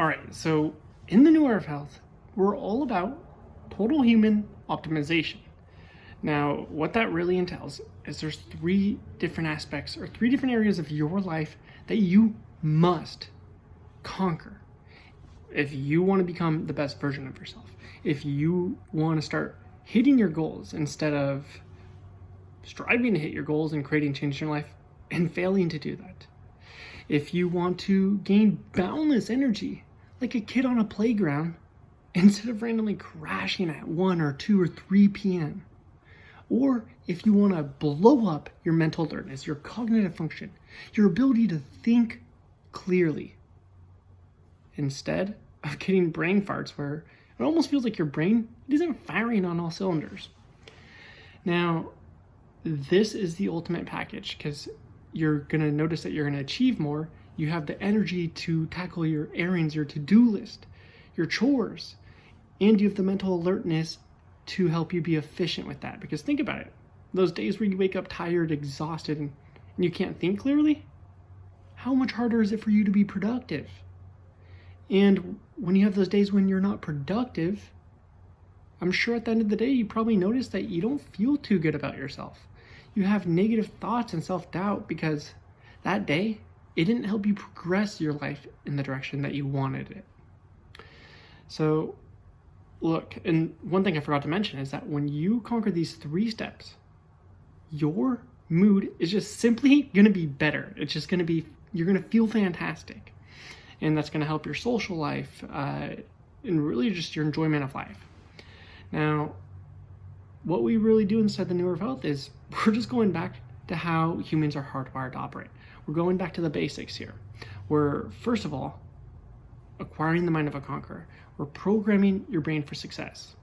All right, so in the new era of health, we're all about total human optimization. Now, what that really entails is there's three different aspects or three different areas of your life that you must conquer if you want to become the best version of yourself. If you want to start hitting your goals instead of striving to hit your goals and creating change in your life and failing to do that. If you want to gain boundless energy, like a kid on a playground, instead of randomly crashing at 1 or 2 or 3 p.m. Or if you want to blow up your mental alertness, your cognitive function, your ability to think clearly, instead of getting brain farts where it almost feels like your brain isn't firing on all cylinders. Now, this is the ultimate package because you're going to notice that you're going to achieve more. You have the energy to tackle your errands, your to-do list, your chores, and you have the mental alertness to help you be efficient with that. Because think about it, those days where you wake up tired, exhausted, and you can't think clearly, how much harder is it for you to be productive? And when you have those days when you're not productive, I'm sure at the end of the day, you probably notice that you don't feel too good about yourself. You have negative thoughts and self-doubt because that day, it didn't help you progress your life in the direction that you wanted it. So look, and one thing I forgot to mention is that when you conquer these 3 steps, your mood is just simply going to be better. It's just going to be, you're going to feel fantastic. And that's going to help your social life and really just your enjoyment of life. Now, what we really do inside the newer health is we're just going back to how humans are hardwired to operate. We're going back to the basics here. We're, first of all, acquiring the mind of a conqueror. We're programming your brain for success.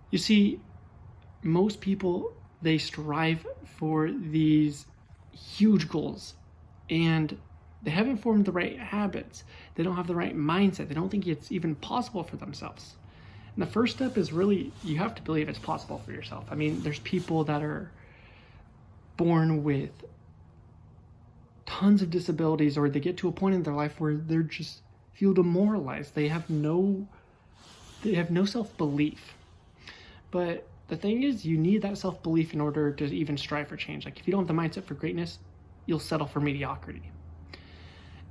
You see, most people, they strive for these huge goals and they haven't formed the right habits. They don't have the right mindset. They don't think it's even possible for themselves. And the first step is really, you have to believe it's possible for yourself. I mean, there's people that are born with tons of disabilities, or they get to a point in their life where they're just feel demoralized. They have no self-belief. But the thing is, you need that self-belief in order to even strive for change. Like if you don't have the mindset for greatness, you'll settle for mediocrity.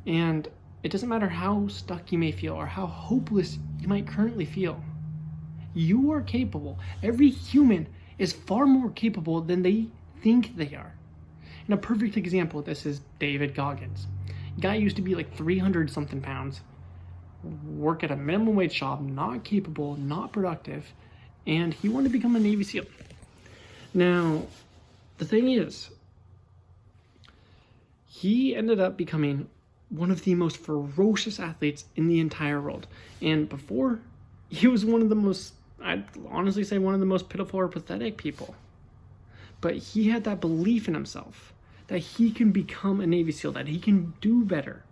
And it doesn't matter how stuck you may feel or how hopeless you might currently feel. You are capable. Every human is far more capable than they think they are. And a perfect example of this is David Goggins. Guy used to be like 300 something pounds, work at a minimum wage job, not capable, not productive, and he wanted to become a Navy SEAL. Now, the thing is, he ended up becoming one of the most ferocious athletes in the entire world. And before, he was one of the most, I'd honestly say one of the most pitiful or pathetic people. But he had that belief in himself that he can become a Navy SEAL, that he can do better.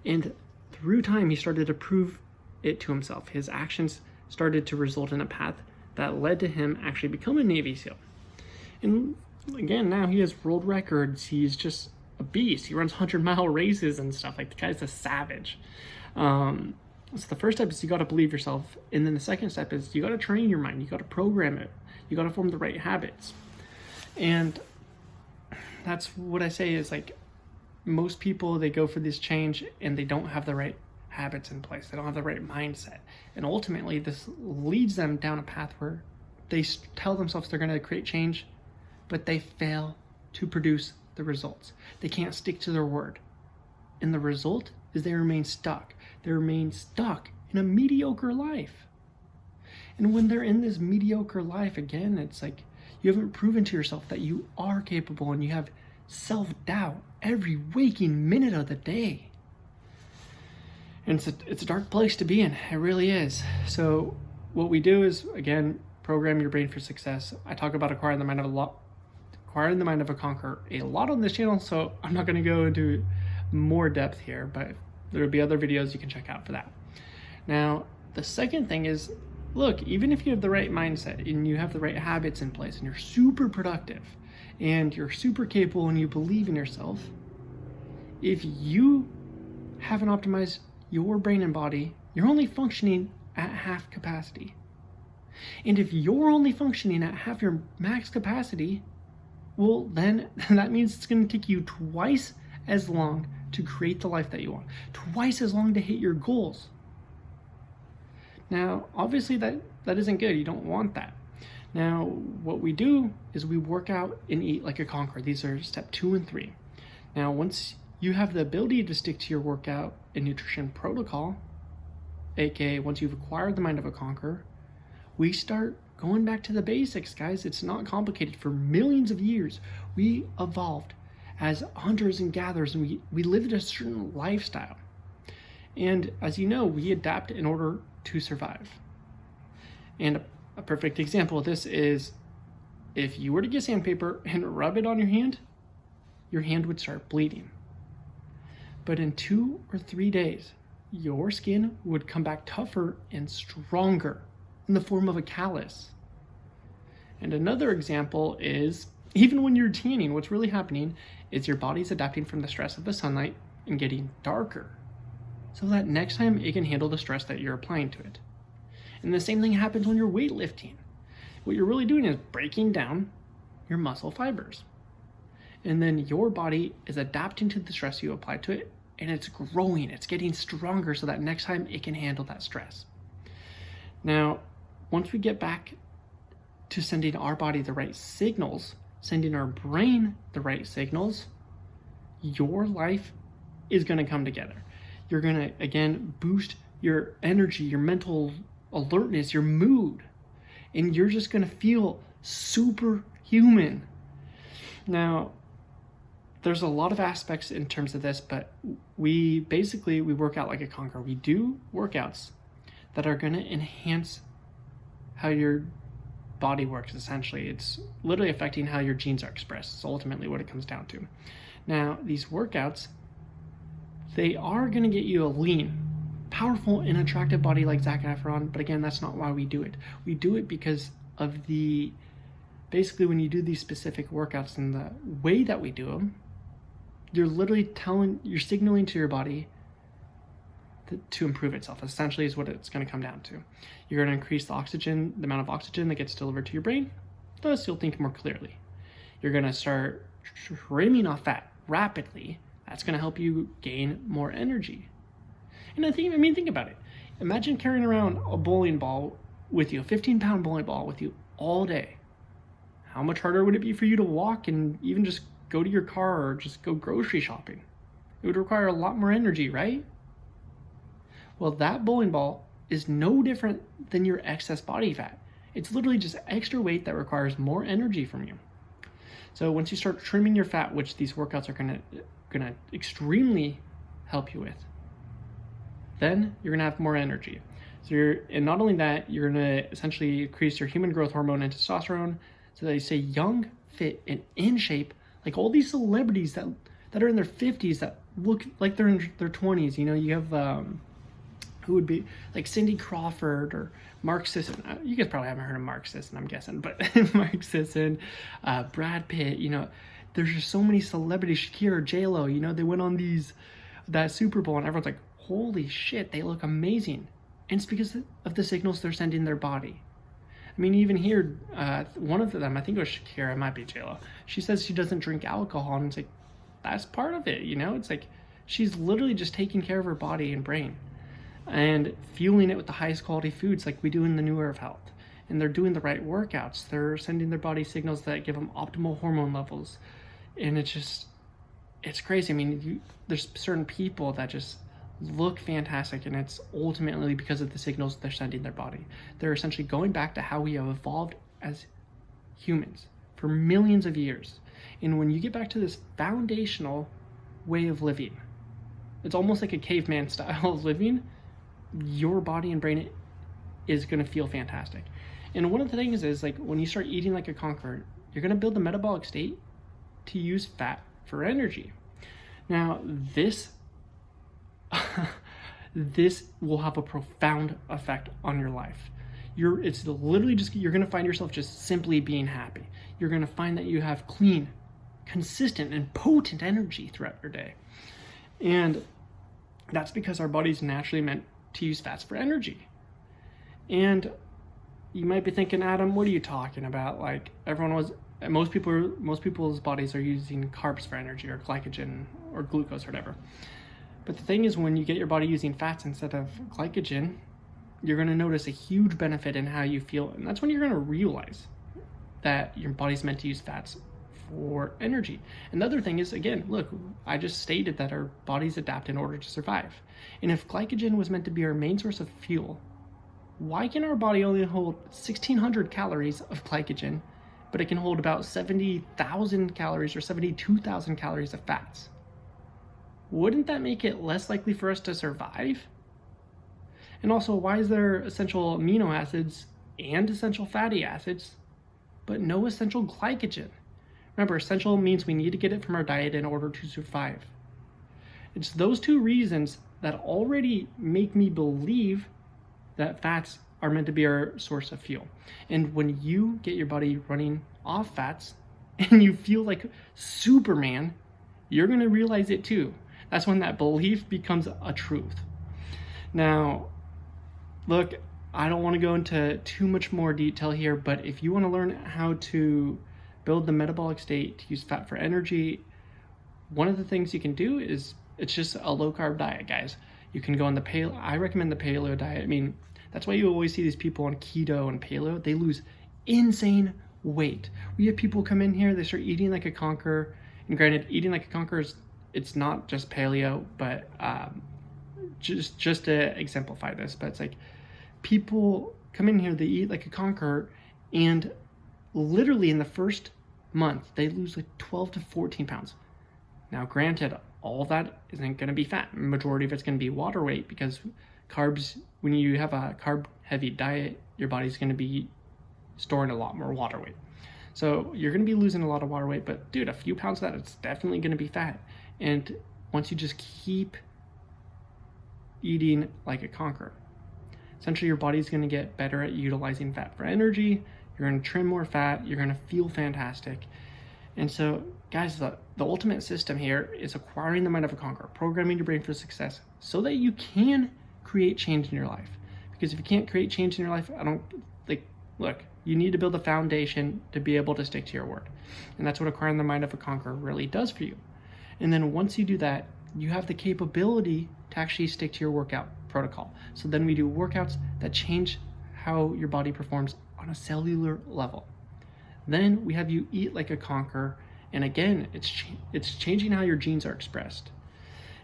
And through time, he started to prove it to himself. His actions started to result in a path that led to him actually becoming a Navy SEAL. And again, now he has world records. He's just a beast. He runs 100-mile races and stuff. Like, the guy's a savage. So the first step is you got to believe yourself. And then the second step is you got to train your mind. You got to program it. You got to form the right habits. And that's what I say is, like, most people, they go for this change and they don't have the right habits in place. They don't have the right mindset. And ultimately, this leads them down a path where they tell themselves they're going to create change, but they fail to produce the results. They can't stick to their word. And the result is they remain stuck. They remain stuck in a mediocre life. And when they're in this mediocre life, again, it's like you haven't proven to yourself that you are capable, and you have self-doubt every waking minute of the day. And it's a dark place to be in. It really is. So what we do is, again, program your brain for success. I talk about acquiring the mind of a conqueror a lot on this channel, so I'm not going to go into more depth here, but there will be other videos you can check out for that. Now, the second thing is, look, even if you have the right mindset and you have the right habits in place and you're super productive and you're super capable and you believe in yourself, if you haven't optimized your brain and body, you're only functioning at half capacity. And if you're only functioning at half your max capacity, well, then that means it's going to take you twice as long to create the life that you want, twice as long to hit your goals. Now, obviously that isn't good. You don't want that. Now, what we do is we work out and eat like a conqueror. These are step 2 and 3. Now, once you have the ability to stick to your workout and nutrition protocol, aka once you've acquired the mind of a conqueror, we start going back to the basics, guys. It's not complicated. For millions of years, we evolved as hunters and gatherers, and we lived a certain lifestyle. And as you know, we adapt in order to survive. And a perfect example of this is if you were to get sandpaper and rub it on your hand would start bleeding. But in 2 or 3 days, your skin would come back tougher and stronger in the form of a callus. And another example is even when you're tanning, what's really happening is your body's adapting from the stress of the sunlight and getting darker, so that next time it can handle the stress that you're applying to it. And the same thing happens when you're weightlifting. What you're really doing is breaking down your muscle fibers. And then your body is adapting to the stress you apply to it, and it's growing, it's getting stronger so that next time it can handle that stress. Now, once we get back to sending our body the right signals, sending our brain the right signals, your life is going to come together. You're going to, again, boost your energy, your mental alertness, your mood, and you're just going to feel superhuman. Now, there's a lot of aspects in terms of this, but we work out like a conqueror. We do workouts that are going to enhance how your body works, essentially. It's literally affecting how your genes are expressed. It's ultimately what it comes down to. Now, these workouts, they are going to get you a lean, powerful, and attractive body like Zac Efron, but again, that's not why we do it. We do it because of basically when you do these specific workouts and the way that we do them, you're literally you're signaling to your body to improve itself, essentially is what it's going to come down to. You're going to increase the amount of oxygen that gets delivered to your brain, thus you'll think more clearly. You're going to start trimming off fat rapidly. That's going to help you gain more energy. And think about it. Imagine carrying around a bowling ball with you, a 15-pound bowling ball with you all day. How much harder would it be for you to walk and even just go to your car or just go grocery shopping? It would require a lot more energy, right? Well, that bowling ball is no different than your excess body fat. It's literally just extra weight that requires more energy from you. So once you start trimming your fat, which these workouts are gonna extremely help you with, then you're gonna have more energy. And not only that, you're gonna essentially increase your human growth hormone and testosterone, so they stay young, fit, and in shape, like all these celebrities that are in their 50s that look like they're in their 20s. You know, you have who would be like Cindy Crawford or Mark Sisson. You guys probably haven't heard of Mark Sisson, I'm guessing, but Mark Sisson, Brad Pitt, you know, there's just so many celebrities, Shakira, J-Lo, you know, they went on that Super Bowl and everyone's like, holy shit, they look amazing. And it's because of the signals they're sending their body. I mean, even here, one of them, I think it was Shakira, it might be J-Lo, she says she doesn't drink alcohol, and it's like, that's part of it, you know? It's like, she's literally just taking care of her body and brain and fueling it with the highest quality foods like we do in the New Era of Health. And they're doing the right workouts. They're sending their body signals that give them optimal hormone levels. And it's crazy. I mean, there's certain people that just look fantastic, and it's ultimately because of the signals they're sending their body. They're essentially going back to how we have evolved as humans for millions of years. And when you get back to this foundational way of living, it's almost like a caveman style of living, your body and brain is going to feel fantastic. And one of the things is, like, when you start eating like a conqueror, you're going to build the metabolic state to use fat for energy. Now, this will have a profound effect on your life. It's literally just, you're going to find yourself just simply being happy. You're going to find that you have clean, consistent, and potent energy throughout your day. And That's because our body's naturally meant to use fats for energy. And you might be thinking, Adam, what are you talking about? Like, most people's bodies are using carbs for energy, or glycogen, or glucose, or whatever. But the thing is, when you get your body using fats instead of glycogen, you're going to notice a huge benefit in how you feel. And that's when you're going to realize that your body's meant to use fats for energy. Another thing is, again, look, I just stated that our bodies adapt in order to survive. And if glycogen was meant to be our main source of fuel, why can our body only hold 1,600 calories of glycogen, but it can hold about 70,000 calories or 72,000 calories of fats? Wouldn't that make it less likely for us to survive? And also, why is there essential amino acids and essential fatty acids, but no essential glycogen? Remember, essential means we need to get it from our diet in order to survive. It's those two reasons that already make me believe that fats are meant to be our source of fuel. And when you get your body running off fats and you feel like Superman, you're going to realize it too. That's when that belief becomes a truth. Now, look, I don't want to go into too much more detail here, but if you want to learn how to build the metabolic state to use fat for energy, one of the things you can do is, it's just a low-carb diet, guys. You can go on I recommend the paleo diet. I mean, that's why you always see these people on keto and paleo. They lose insane weight. We have people come in here, they start eating like a conqueror. And granted, eating like a conqueror, it's not just paleo, but just to exemplify this, but it's like people come in here, they eat like a conqueror, and literally in the first month, they lose like 12 to 14 pounds. Now, granted, all of that isn't going to be fat. Majority of it's going to be water weight, because carbs, when you have a carb-heavy diet, your body's going to be storing a lot more water weight. So you're going to be losing a lot of water weight, but dude, a few pounds of that, it's definitely going to be fat. And once you just keep eating like a conqueror, essentially your body's going to get better at utilizing fat for energy. You're going to trim more fat. You're going to feel fantastic. And so, guys, the ultimate system here is acquiring the mind of a conqueror, programming your brain for success so that you can create change in your life. Because if you can't create change in your life, look, you need to build a foundation to be able to stick to your word. And that's what acquiring the mind of a conqueror really does for you. And then once you do that, you have the capability to actually stick to your workout protocol. So then we do workouts that change how your body performs on a cellular level. Then we have you eat like a conqueror, and again, it's changing how your genes are expressed.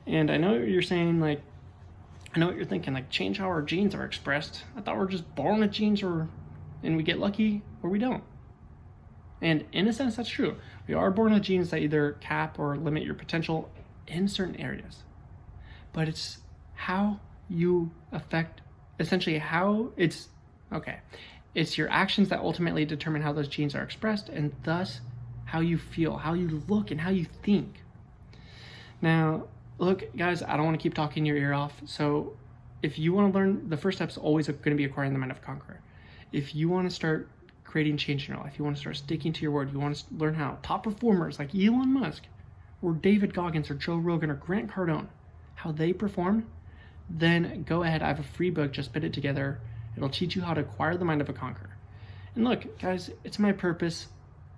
And I know you're saying, like, I know what you're thinking, like, change how our genes are expressed. I thought we're just born with genes, and we get lucky or we don't. And in a sense, that's true. We are born with genes that either cap or limit your potential in certain areas. But it's how you affect, essentially how it's your actions that ultimately determine how those genes are expressed, and thus how you feel, how you look, and how you think. Now, look, guys, I don't want to keep talking your ear off. So if you want to learn, the first step is always going to be acquiring the mind of a conqueror. If you want to start creating change in your life, you want to start sticking to your word, you want to learn how top performers like Elon Musk or David Goggins or Joe Rogan or Grant Cardone, how they perform, then go ahead. I have a free book, just put it together. It'll teach you how to acquire the mind of a conqueror. And look, guys, it's my purpose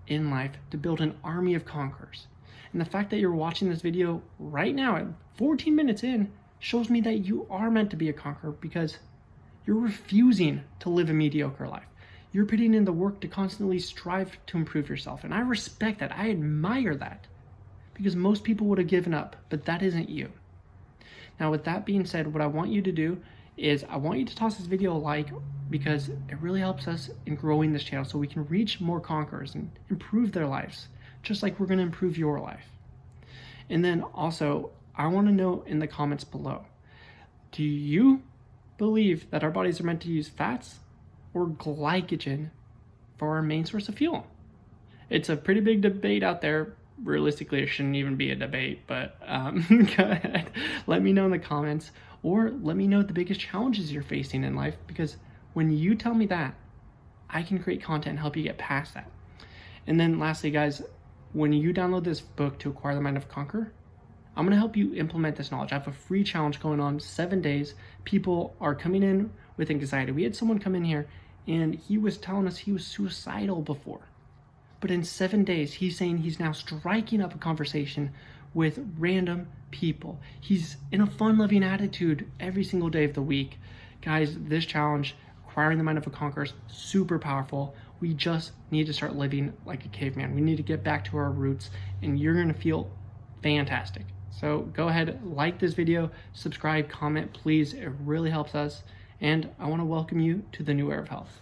in life to build an army of conquerors. And the fact that you're watching this video right now at 14 minutes in shows me that you are meant to be a conqueror, because you're refusing to live a mediocre life. You're putting in the work to constantly strive to improve yourself. And I respect that. I admire that, because most people would have given up, but that isn't you. Now, with that being said, what I want you to do is I want you to toss this video a like, because it really helps us in growing this channel so we can reach more conquerors and improve their lives, just like we're going to improve your life. And then also, I want to know in the comments below, do you believe that our bodies are meant to use fats or glycogen for our main source of fuel? It's a pretty big debate out there. Realistically, it shouldn't even be a debate, but go ahead. Let me know in the comments, or let me know the biggest challenges you're facing in life, because when you tell me that, I can create content and help you get past that. And then lastly, guys, when you download this book to acquire the mind of a conqueror, I'm going to help you implement this knowledge. I have a free challenge going on 7 days. People are coming in with anxiety. We had someone come in here and he was telling us he was suicidal before. But in 7 days, he's saying he's now striking up a conversation with random people. He's in a fun-loving attitude every single day of the week. Guys, this challenge, Acquiring the Mind of a Conqueror, is super powerful. We just need to start living like a caveman. We need to get back to our roots, and you're going to feel fantastic. So go ahead, like this video, subscribe, comment, please. It really helps us. And I want to welcome you to the new era of health.